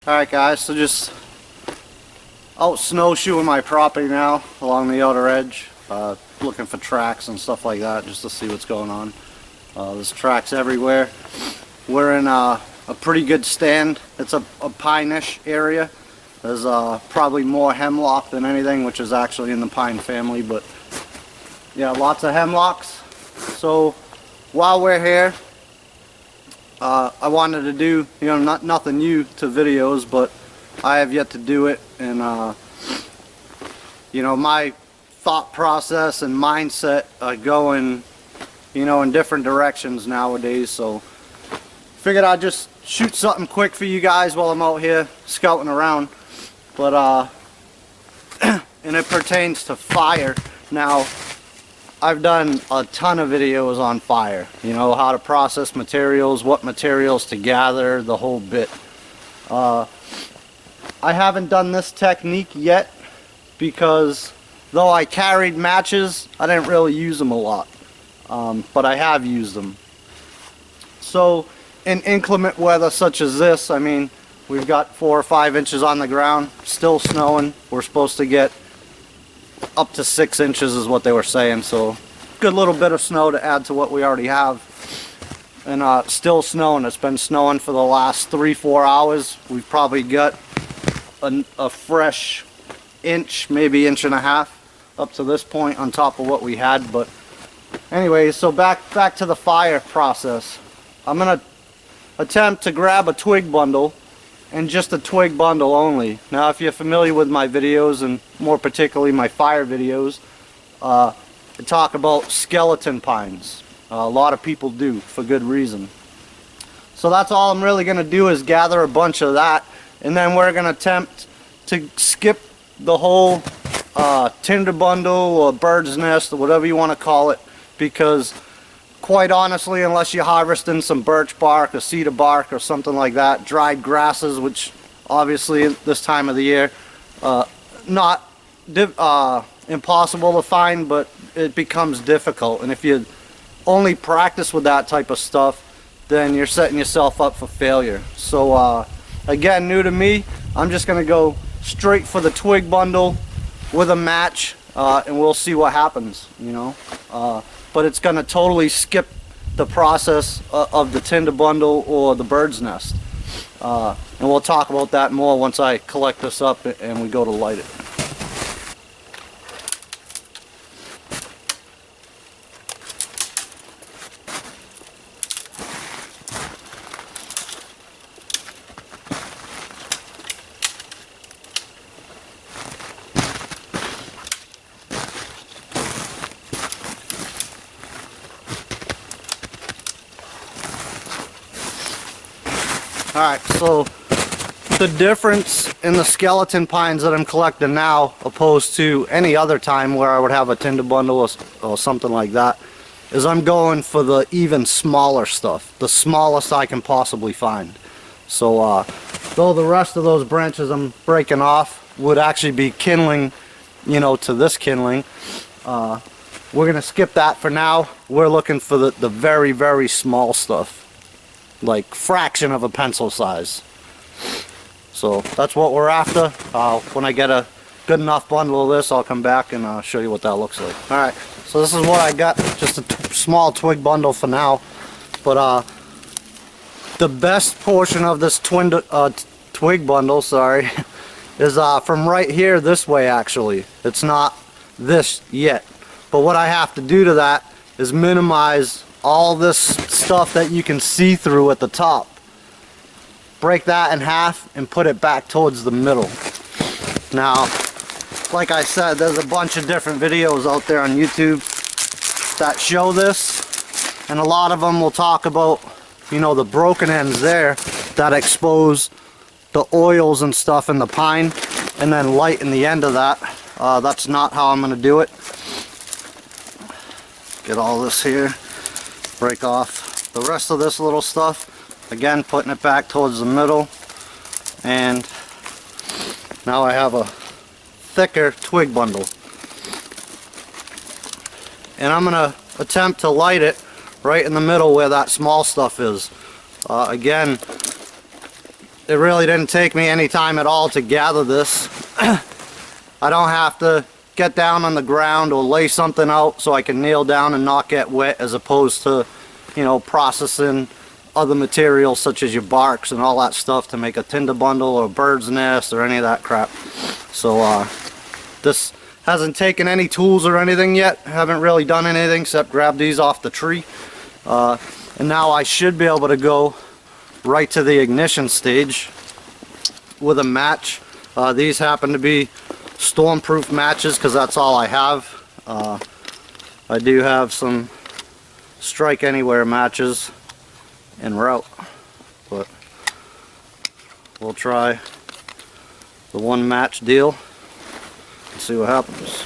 Alright guys, so just out snowshoeing my property now along the outer edge, looking for tracks and stuff like that just to see what's going on. There's tracks everywhere. We're in a pretty good stand. It's a pine-ish area. There's probably more hemlock than anything, which is actually in the pine family, but yeah, lots of hemlocks. So while we're here, I wanted to do, nothing new to videos, but I have yet to do it, and my thought process and mindset are going, in different directions nowadays. So figured I'd just shoot something quick for you guys while I'm out here scouting around. But and it pertains to fire. Now, I've done a ton of videos on fire, how to process materials, what materials to gather, the whole bit. I haven't done this technique yet because though I carried matches, I didn't really use them a lot, but I have used them. So in inclement weather such as this, I mean, we've got 4 or 5 inches on the ground, still snowing. We're supposed to get up to 6 inches is what they were saying, so good little bit of snow to add to what we already have. And still snowing. It's been snowing for the last 3-4 hours. We've probably got a fresh inch, maybe inch and a half up to this point on top of what we had. But anyway, so back to the fire process. I'm gonna attempt to grab a twig bundle, and just a twig bundle only. Now, if you're familiar with my videos, and more particularly my fire videos, I talk about skeleton pines. A lot of people do, for good reason. So that's all I'm really going to do, is gather a bunch of that, and then we're going to attempt to skip the whole tinder bundle or bird's nest or whatever you want to call it, because quite honestly, unless you're harvesting some birch bark or cedar bark or something like that, dried grasses, which obviously this time of the year, not impossible to find, but it becomes difficult. And if you only practice with that type of stuff, then you're setting yourself up for failure. So again, new to me, I'm just going to go straight for the twig bundle with a match, and we'll see what happens, but it's going to totally skip the process of the tinder bundle or the bird's nest. And we'll talk about that more once I collect this up and we go to light it. Alright, so the difference in the skeleton pines that I'm collecting now opposed to any other time where I would have a tinder bundle or something like that is I'm going for the even smaller stuff, the smallest I can possibly find. So though the rest of those branches I'm breaking off would actually be kindling, to this kindling, we're going to skip that for now. We're looking for the very, very small stuff, like fraction of a pencil size. So that's what we're after. When I get a good enough bundle of this, I'll come back and show you what that looks like. Alright, so this is what I got, just a small twig bundle for now. But the best portion of this twig bundle, sorry, is from right here this way actually. It's not this yet. But what I have to do to that is minimize all this stuff that you can see through at the top. Break that in half and put it back towards the middle. Now, like I said, there's a bunch of different videos out there on YouTube that show this, and a lot of them will talk about, the broken ends there that expose the oils and stuff in the pine, and then lighten the end of that. That's not how I'm going to do it. Get all this here. Break off the rest of this little stuff, again putting it back towards the middle, and now I have a thicker twig bundle, and I'm gonna attempt to light it right in the middle where that small stuff is. Again, it really didn't take me any time at all to gather this. I don't have to get down on the ground or lay something out so I can kneel down and not get wet, as opposed to, you know, processing other materials such as your barks and all that stuff to make a tinder bundle or a bird's nest or any of that crap. So this hasn't taken any tools or anything yet. Haven't really done anything except grab these off the tree. And now I should be able to go right to the ignition stage with a match. These happen to be storm-proof matches because that's all I have. I do have some strike anywhere matches en route, but we'll try the one match deal and see what happens.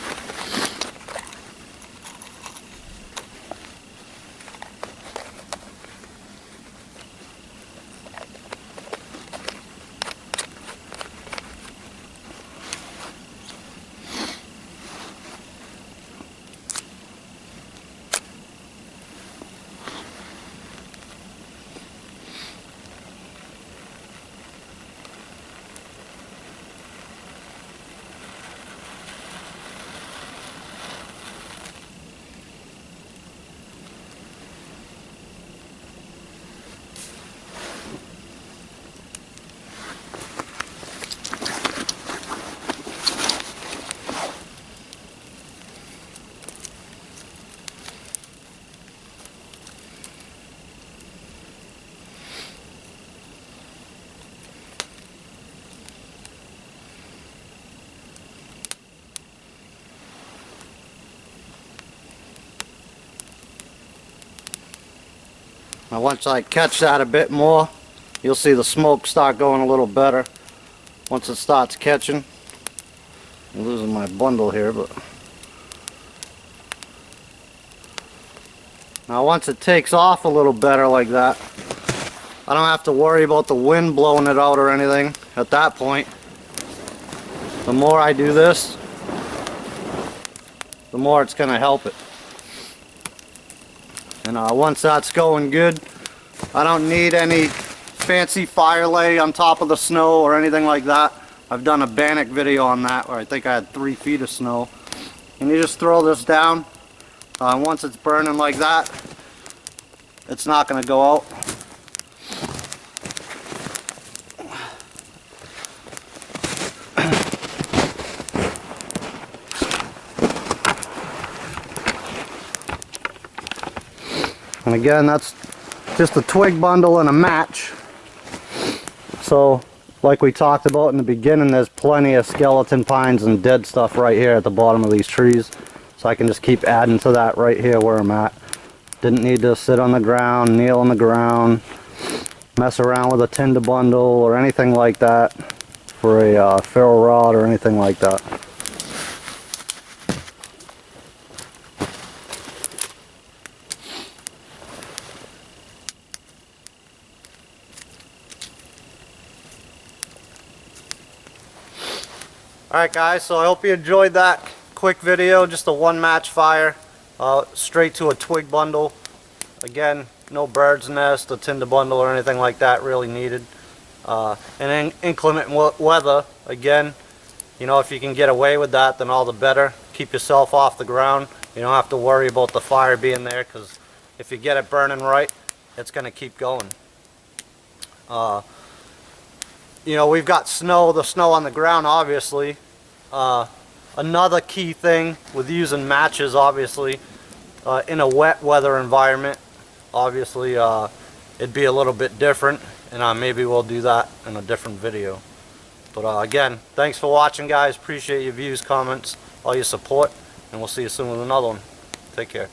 Now once I catch that a bit more, you'll see the smoke start going a little better. Once it starts catching, I'm losing my bundle here, but now once it takes off a little better like that, I don't have to worry about the wind blowing it out or anything at that point. The more I do this, the more it's going to help it. And once that's going good, I don't need any fancy fire lay on top of the snow or anything like that. I've done a Bannock video on that where I think I had 3 feet of snow. And you just throw this down. Once it's burning like that, it's not going to go out. And again, that's just a twig bundle and a match. So, like we talked about in the beginning, there's plenty of skeleton pines and dead stuff right here at the bottom of these trees. So I can just keep adding to that right here where I'm at. Didn't need to sit on the ground, kneel on the ground, mess around with a tinder bundle or anything like that for a ferro rod or anything like that. Alright guys, so I hope you enjoyed that quick video, just a one match fire, straight to a twig bundle. Again, no bird's nest, a tinder bundle or anything like that really needed. And in inclement weather, again, you know, if you can get away with that, then all the better. Keep yourself off the ground. You don't have to worry about the fire being there, because if you get it burning right, it's going to keep going. You know, we've got snow, the snow on the ground obviously. Another key thing with using matches, obviously, in a wet weather environment, obviously it'd be a little bit different, and maybe we'll do that in a different video. But again, thanks for watching guys, appreciate your views, comments, all your support, and we'll see you soon with another one. Take care.